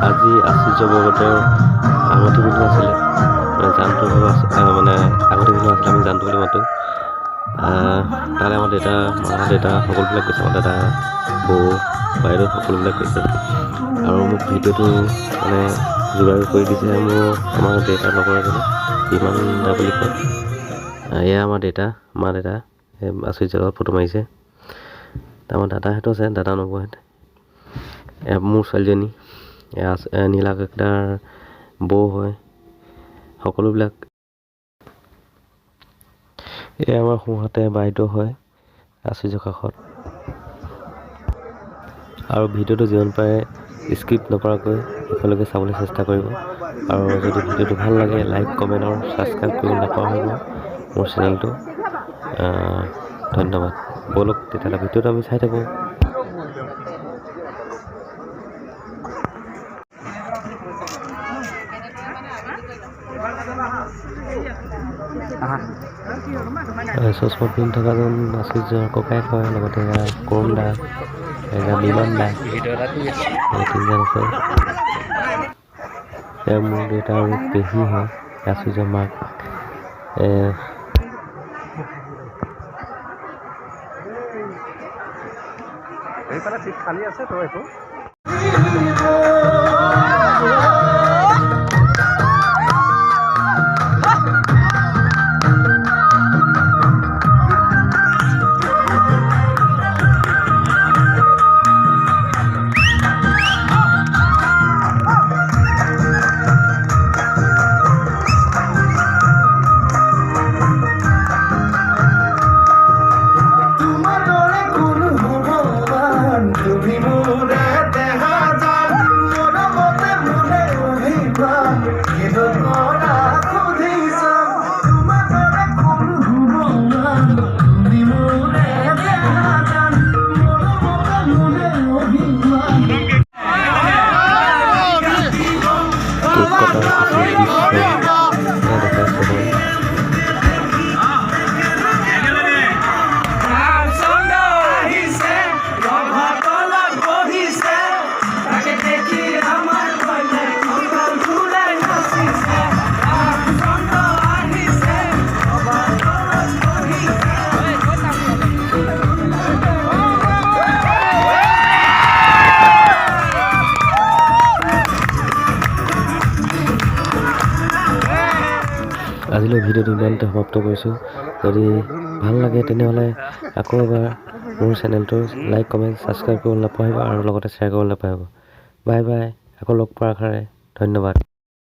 আজি আশ্চৰ্য বৰগতৰ আঙুঠি পিন্ধোৱা আছিলে, জানটো মানে আঙুঠি পিন্ধোৱা আছিলে, আমি জানটো বুলি মাতোঁ। তালৈ আমাৰ দেউতা, মা, দেউতা সকলোবিলাক গৈছে, আমাৰ দাদা, বৌ, বাইদেউ সকলোবিলাক গৈছে। আৰু মোক ভিডিঅ'টো মানে যোগাৰ কৰি দিছে আমাৰ দেউতাৰ লগৰ এজনে, বিমান দা বুলি কয়। এয়া আমাৰ দেউতা, মা দেউতা আশ্চৰ্য জেগাত ফটো মাৰিছে। আমাৰ দাদাহঁতো আছে, দাদা নবৌহঁত। মোৰ ছোৱালীজনী নীলা ককদাৰ বৌ হয়, সকলোবিলাক। এয়া আমাৰ সোঁহাতে বাইদেউ হয় আশ্চৰ্য কাষত। আৰু ভিডিঅ'টো যিমান পাৰে স্কিপ নকৰাকৈ শেষলৈকে চাবলৈ চেষ্টা কৰিব। আৰু যদি ভিডিঅ'টো ভাল লাগে লাইক, কমেণ্ট আৰু ছাবস্ক্ৰাইব কৰিব নাপাহৰিব মোৰ চেনেলটো। ধন্যবাদ। ব'লক তেতিয়াহ'লে ভিডিঅ'টো আমি চাই থাকোঁ। চশমা পিন্ধি থকাজন আশ্চৰ্যৰ ককায়েক হয়, লগতে কৰুণ দা, বিমান দা, তিনিজন আছে। মোৰ দেউতা আৰু পেহী হয়, আশ্চৰ্যৰ মাক। এইফালে চিট খালী আছে তো একো। কেক কটাৰ কিছু দৃশ্য দেখাইছে বাৰু। আজিলৈ ভিডিঅ'টো ইমানতে সমাপ্ত কৰিছোঁ। যদি ভাল লাগে তেনেহ'লে আকৌ এবাৰ মোৰ চেনেলটো লাইক, কমেণ্ট, ছাবস্ক্ৰাইব কৰিবলৈ নাপাহৰিব আৰু লগতে শ্বেয়াৰ কৰিবলৈ নাপাহৰিব। বাই বাই, আকৌ লগ পোৱাৰ আশাৰে ধন্যবাদ।